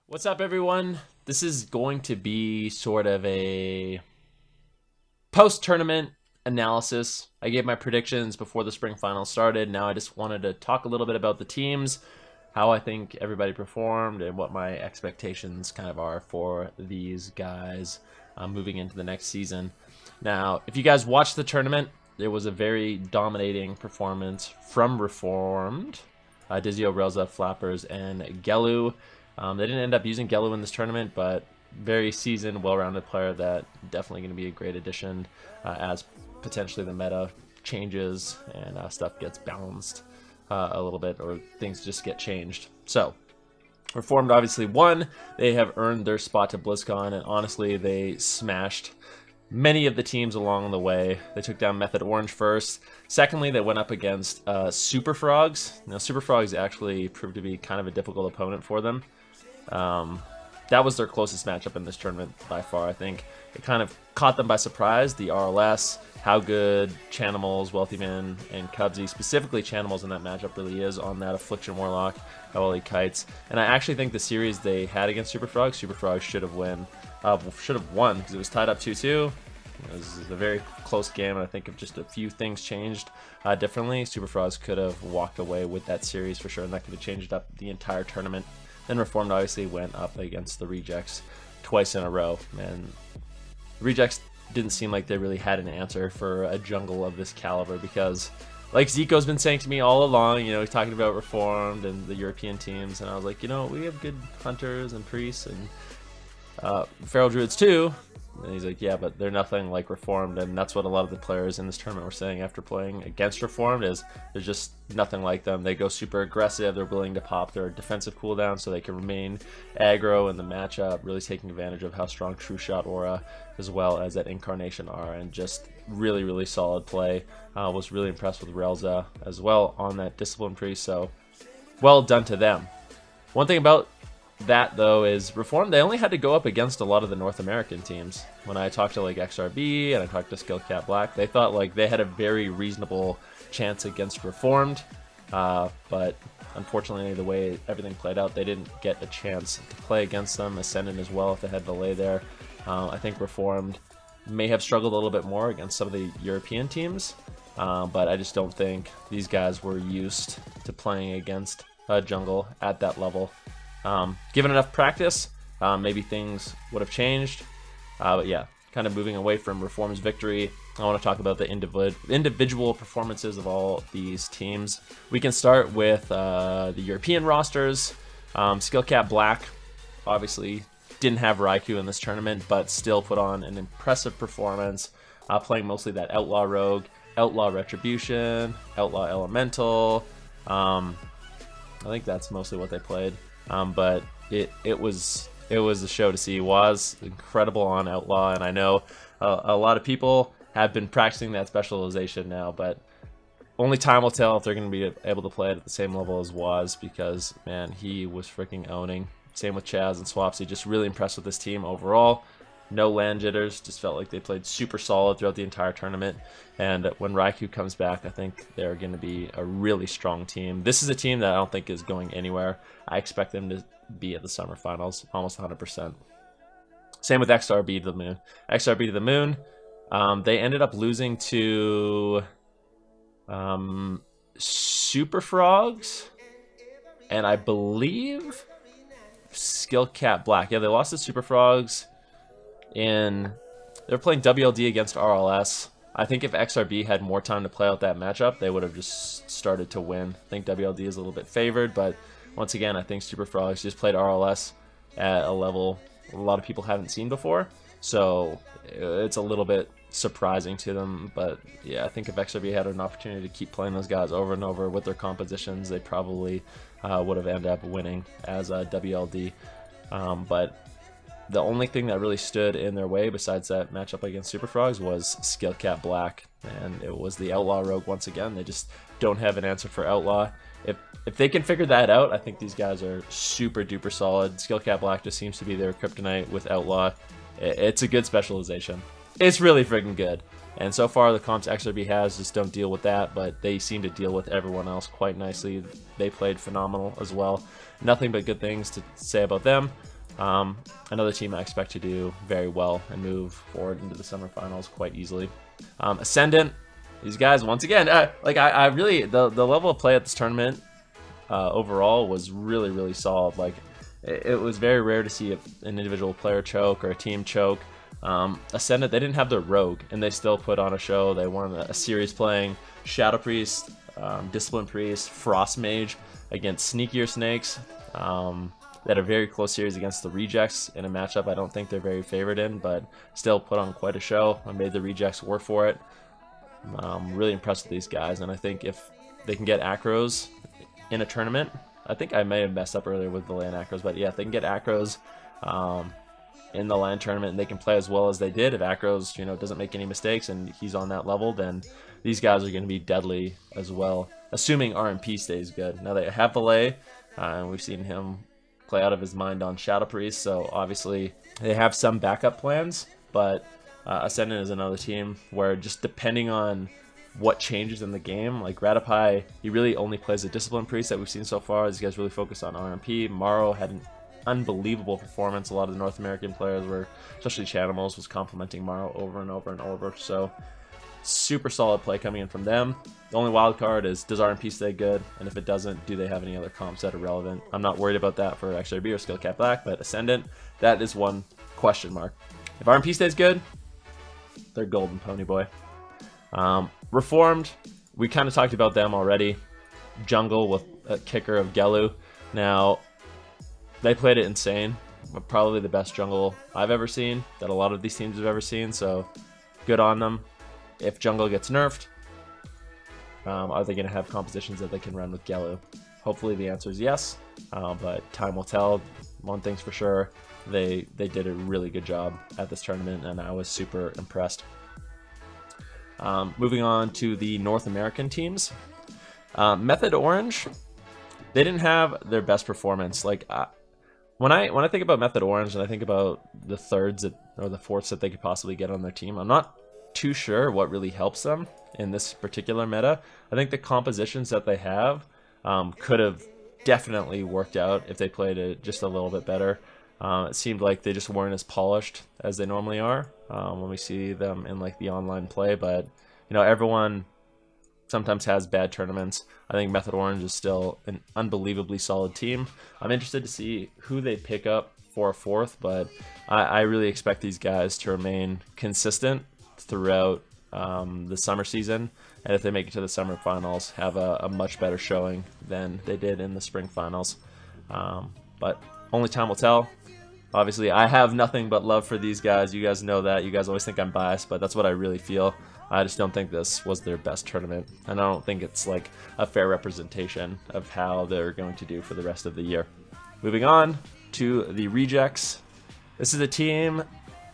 What's up, everyone? This is going to be sort of a post-tournament analysis. I gave my predictions before the spring finals started. Now I just wanted to talk a little bit about the teams, how I think everybody performed, and what my expectations kind of are for these guys moving into the next season. Now, if you guys watched the tournament, there was a very dominating performance from Reformed, Dizio, Relza, Flappers, and Gelu. They didn't end up using Gelu in this tournament, but very seasoned, well-rounded player that definitely going to be a great addition as potentially the meta changes and stuff gets balanced a little bit, or things just get changed. So, Reformed obviously won. They have earned their spot to BlizzCon, and honestly, they smashed many of the teams along the way. They took down Method Orange first. Secondly, they went up against Super Frogs. Now, Super Frogs actually proved to be kind of a difficult opponent for them. That was their closest matchup in this tournament by far, I think. It kind of caught them by surprise, the RLS, how good Chanimals, Wealthy Man, and Cubsy, specifically Chanimals in that matchup really is on that Affliction Warlock, how well he kites. And I actually think the series they had against Super Frogs should have won because it was tied up 2-2. It was a very close game, and I think if just a few things changed differently, Super Frogs could have walked away with that series for sure, and that could have changed up the entire tournament. Then Reformed obviously went up against the Rejects twice in a row, and the Rejects didn't seem like they really had an answer for a jungle of this caliber because, like Zico's been saying to me all along, you know, he's talking about Reformed and the European teams, and I was like, you know, we have good hunters and priests and feral druids too. And he's like, yeah, but they're nothing like Reformed, and that's what a lot of the players in this tournament were saying after playing against Reformed, is there's just nothing like them. They go super aggressive, they're willing to pop their defensive cooldown so they can remain aggro in the matchup, really taking advantage of how strong True Shot Aura as well as that Incarnation are, and just really, really solid play. Was really impressed with Relza as well on that Discipline Priest, so well done to them. One thing about that though is Reformed, they only had to go up against a lot of the North American teams. When I talked to like XRB and I talked to Skillcat Black, they thought like they had a very reasonable chance against Reformed, but unfortunately the way everything played out, they didn't get a chance to play against them. Ascendant as well, if they had delay there. I think Reformed may have struggled a little bit more against some of the European teams, but I just don't think these guys were used to playing against a jungle at that level. Given enough practice, maybe things would have changed. But yeah, kind of moving away from Reform's victory, I want to talk about the individual performances of all these teams. We can start with the European rosters. Skillcat Black obviously didn't have Raikou in this tournament, but still put on an impressive performance, playing mostly that Outlaw Rogue, Outlaw Retribution, Outlaw Elemental. I think that's mostly what they played. But it was a show to see. Was incredible on Outlaw, and I know a lot of people have been practicing that specialization now, but only time will tell if they're going to be able to play it at the same level as Waz, because man, he was freaking owning. Same with Chaz and Swapsy. Just really impressed with this team overall. No land jitters, just felt like they played super solid throughout the entire tournament. And when Raikou comes back, I think they're going to be a really strong team. This is a team that I don't think is going anywhere. I expect them to be at the summer finals, almost 100%. Same with XRB to the Moon. XRB to the Moon, they ended up losing to Super Frogs, and I believe Skillcat Black. Yeah, they lost to Super Frogs. They're playing WLD against RLS. I think if XRB had more time to play out that matchup, they would have just started to win. I think WLD is a little bit favored, but once again, I think Super Frogs just played RLS at a level a lot of people haven't seen before, so it's a little bit surprising to them. But yeah, I think if XRB had an opportunity to keep playing those guys over and over with their compositions, they probably would have ended up winning as WLD. But the only thing that really stood in their way besides that matchup against Super Frogs was Skillcat Black, and it was the Outlaw Rogue once again. They just don't have an answer for Outlaw. If they can figure that out, I think these guys are super duper solid. Skillcat Black just seems to be their kryptonite with Outlaw. It's a good specialization. It's really freaking good. And so far the comps XRB has just don't deal with that, but they seem to deal with everyone else quite nicely. They played phenomenal as well. Nothing but good things to say about them. Another team I expect to do very well and move forward into the summer finals quite easily. Ascendant, these guys once again, I really the level of play at this tournament overall was really solid. Like it was very rare to see an individual player choke or a team choke. Ascendant, they didn't have their rogue and they still put on a show. They won a series playing Shadow Priest, Discipline Priest, Frost Mage against sneakier snakes. They had a very close series against the Rejects in a matchup I don't think they're very favored in, but still put on quite a show. I made the Rejects work for it. I'm really impressed with these guys, and I think if they can get Acros in a tournament, I think I may have messed up earlier with the LAN Acros, but yeah, if they can get Acros in the LAN tournament and they can play as well as they did, if Acros, you know, doesn't make any mistakes and he's on that level, then these guys are going to be deadly as well, assuming RMP stays good. Now they have Valet, and we've seen him play out of his mind on Shadow Priest, so obviously they have some backup plans, but Ascendant is another team where just depending on what changes in the game, like Ratapai, he really only plays a Discipline Priest that we've seen so far. These guys really focus on RMP. Morrow had an unbelievable performance. A lot of the North American players were, especially Chanimals, was complimenting Morrow over and over, so super solid play coming in from them. The only wild card is, does RMP stay good? And if it doesn't, do they have any other comps that are relevant? I'm not worried about that for XRB or Skill Cap Black, but Ascendant, that is one question mark. If RMP stays good, they're golden, pony boy. Reformed, we kind of talked about them already. Jungle with a kicker of Gelu. Now, they played it insane. Probably the best jungle I've ever seen, that a lot of these teams have ever seen, so good on them. If jungle gets nerfed, are they going to have compositions that they can run with Gelu? Hopefully the answer is yes, but time will tell. One thing's for sure, they did a really good job at this tournament, and I was super impressed. Moving on to the North American teams. Method Orange, they didn't have their best performance. Like when I think about Method Orange and I think about the thirds or the fourths that they could possibly get on their team, I'm not too sure what really helps them in this particular meta. I think the compositions that they have could have definitely worked out if they played it just a little bit better. It seemed like they just weren't as polished as they normally are when we see them in like the online play, but you know, everyone sometimes has bad tournaments. I think Method Orange is still an unbelievably solid team. I'm interested to see who they pick up for a fourth, but I really expect these guys to remain consistent throughout the summer season, and if they make it to the summer finals, have a much better showing than they did in the spring finals. But only time will tell. Obviously, I have nothing but love for these guys. You guys know that. You guys always think I'm biased, but that's what I really feel. I just don't think this was their best tournament, and I don't think it's like a fair representation of how they're going to do for the rest of the year. Moving on to the Rejects. This is a team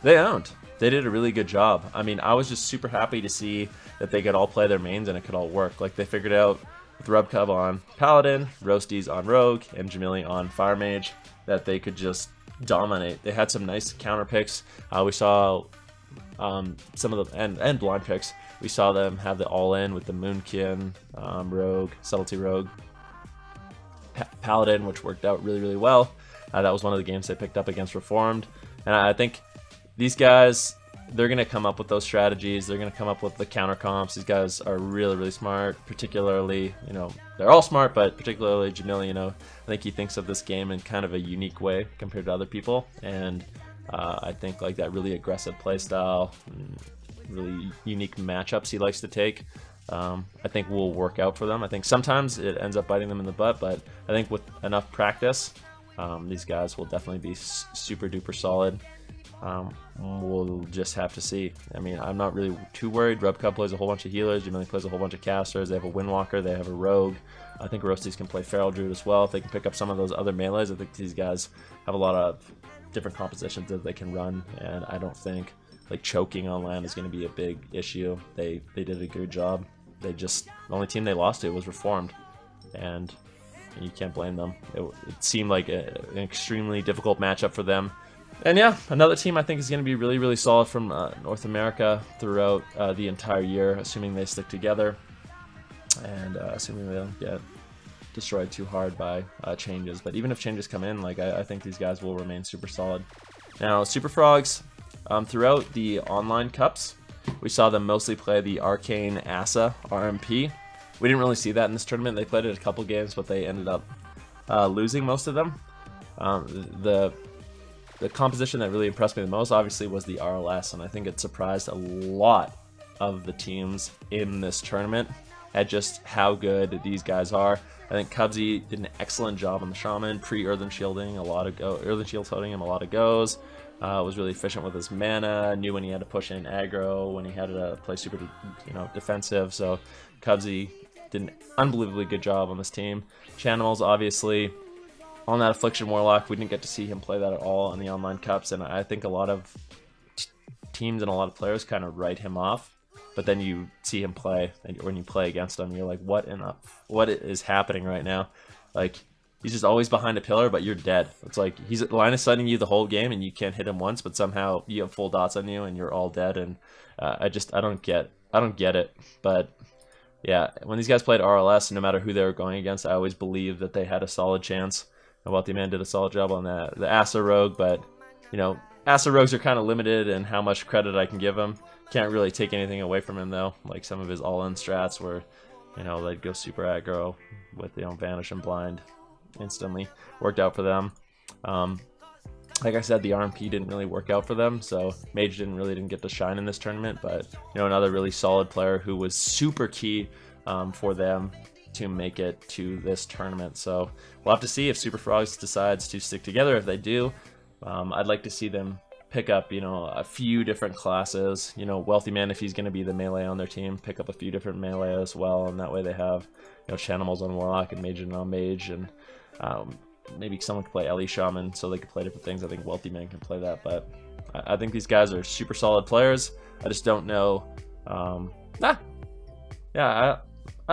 they owned. They did a really good job. I mean, I was just super happy to see that they could all play their mains and it could all work. Like, they figured out with Rubcub on Paladin, Roasties on Rogue, and Jamili on Fire Mage that they could just dominate. They had some nice counter picks. We saw some of them, and blind picks. We saw them have the all-in with the Moonkin, Rogue, Subtlety Rogue, Paladin, which worked out really well. That was one of the games they picked up against Reformed, and I think these guys, they're going to come up with those strategies. They're going to come up with the counter comps. These guys are really smart, particularly, you know, they're all smart, but particularly Jamili, you know, I think he thinks of this game in kind of a unique way compared to other people, and I think like that really aggressive play style, really unique matchups he likes to take, I think will work out for them. I think sometimes it ends up biting them in the butt, but I think with enough practice, these guys will definitely be super duper solid. We'll just have to see. I mean, I'm not really too worried. Rubcub plays a whole bunch of healers. Jamili plays a whole bunch of casters. They have a Windwalker. They have a Rogue. I think Roasties can play Feral Druid as well. If they can pick up some of those other melees, I think these guys have a lot of different compositions that they can run, and I don't think like choking on land is going to be a big issue. They did a good job. The only team they lost to was Reformed, and you can't blame them. It seemed like an extremely difficult matchup for them. And yeah, another team I think is going to be really solid from North America throughout the entire year, assuming they stick together, and assuming they don't get destroyed too hard by changes. But even if changes come in, like I think these guys will remain super solid. Now, Super Frogs, throughout the online cups, we saw them mostly play the Arcane Asa RMP. We didn't really see that in this tournament. They played it a couple games, but they ended up losing most of them. The composition that really impressed me the most, obviously, was the RLS, and I think it surprised a lot of the teams in this tournament at just how good these guys are. I think Cubsy did an excellent job on the Shaman, pre-Earthen Shielding, Earthen Shield holding him a lot of goes. Was really efficient with his mana, knew when he had to push in aggro, when he had to play super, defensive. So Cubsy did an unbelievably good job on this team. Chanimals, obviously, on that Affliction Warlock, we didn't get to see him play that at all in the online cups, and I think a lot of teams and a lot of players kind of write him off. But then you see him play, and when you play against him, you're like, what is happening right now? Like, he's just always behind a pillar, but you're dead. It's like he's line of sighting you the whole game, and you can't hit him once, but somehow you have full dots on you, and you're all dead. And I don't get it. But yeah, when these guys played RLS, no matter who they were going against, I always believed that they had a solid chance. And Wealthy Man did a solid job on that. The Asa Rogue, but Asa Rogues are kind of limited in how much credit I can give him. Can't really take anything away from him though. Like some of his all-in strats where, they'd go super aggro with Vanish and Blind instantly. Worked out for them. Like I said, the RMP didn't really work out for them, so Mage didn't get to shine in this tournament. But another really solid player who was super key for them to make it to this tournament. So we'll have to see if Super Frogs decides to stick together. If they do, I'd like to see them pick up, a few different classes. Wealthy Man, if he's going to be the melee on their team, pick up a few different melee as well, and that way they have, Chanimals on Warlock and Mage on Mage, and maybe someone could play Ellie Shaman, so they could play different things. I think Wealthy Man can play that, but I think these guys are super solid players. I just don't know. I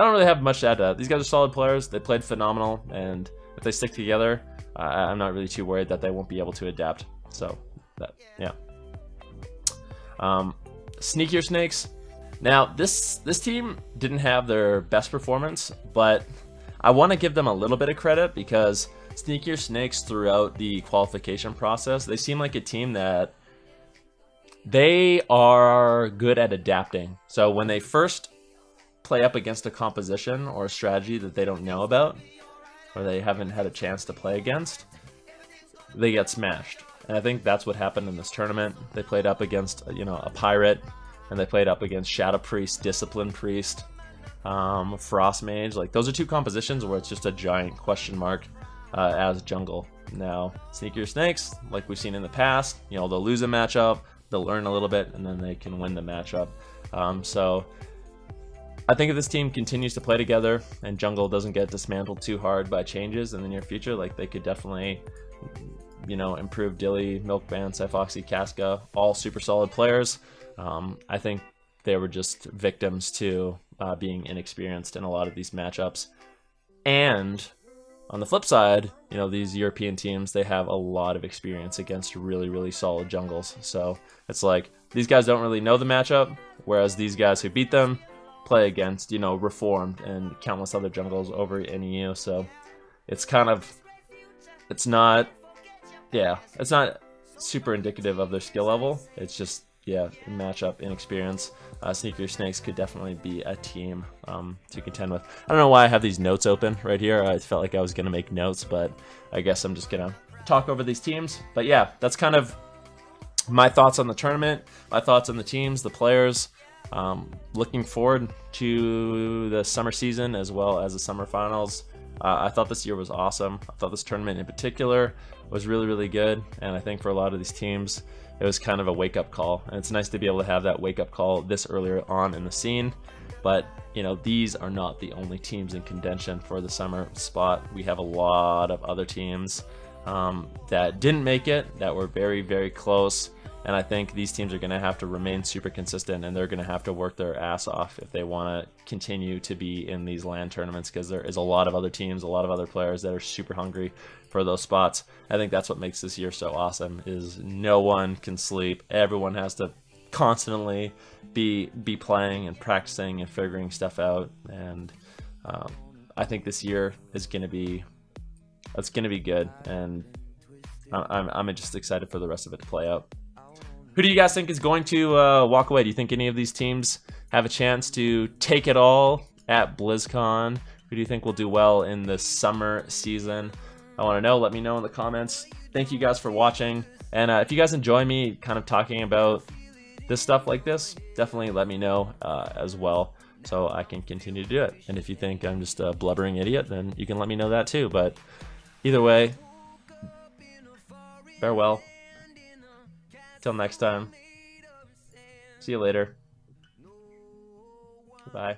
don't really have much to add to that. These guys are solid players. They played phenomenal, and if they stick together, I'm not really too worried that they won't be able to adapt. So, yeah. Sneakier Snakes. Now, this team didn't have their best performance, but I want to give them a little bit of credit because Sneakier Snakes throughout the qualification process, they seem like a team that they are good at adapting. So when they first play up against a composition or a strategy that they don't know about, or they haven't had a chance to play against, they get smashed. And I think that's what happened in this tournament. They played up against, a Pirate, and they played up against Shadow Priest, Discipline Priest, Frost Mage. Like, those are two compositions where it's just a giant question mark as jungle. Now, Sneakier Snakes, like we've seen in the past, they'll lose a matchup, they'll learn a little bit, and then they can win the matchup. So I think if this team continues to play together and jungle doesn't get dismantled too hard by changes in the near future, like they could definitely, improve Dilly, Milkman, Cyphoxy, Casca, all super solid players. I think they were just victims to being inexperienced in a lot of these matchups. And on the flip side, these European teams, they have a lot of experience against really, really solid jungles. So it's like these guys don't really know the matchup, whereas these guys who beat them play against, Reformed and countless other jungles over NEU. So it's it's not super indicative of their skill level. It's just, matchup inexperience. Sneakier Snakes could definitely be a team to contend with. I don't know why I have these notes open right here. I felt like I was going to make notes, but I guess I'm just going to talk over these teams. But yeah, that's kind of my thoughts on the tournament, my thoughts on the teams, the players. Looking forward to the summer season as well as the summer finals. I thought this year was awesome. I thought this tournament in particular was really, really good. And I think for a lot of these teams, it was kind of a wake-up call. And it's nice to be able to have that wake-up call this earlier on in the scene. But, these are not the only teams in contention for the summer spot. We have a lot of other teams that didn't make it, that were very, very close. And I think these teams are going to have to remain super consistent, and they're going to have to work their ass off if they want to continue to be in these LAN tournaments, because there is a lot of other teams, a lot of other players that are super hungry for those spots. I think that's what makes this year so awesome, is no one can sleep. Everyone has to constantly be playing and practicing and figuring stuff out. And I think this year is gonna be good, and I'm just excited for the rest of it to play out. Who do you guys think is going to walk away? Do you think any of these teams have a chance to take it all at BlizzCon? Who do you think will do well in the summer season? I want to know. Let me know in the comments. Thank you guys for watching. And if you guys enjoy me kind of talking about this stuff like this, definitely let me know as well, so I can continue to do it. And if you think I'm just a blubbering idiot, then you can let me know that too. But either way, farewell. Till next time. See you later. Bye.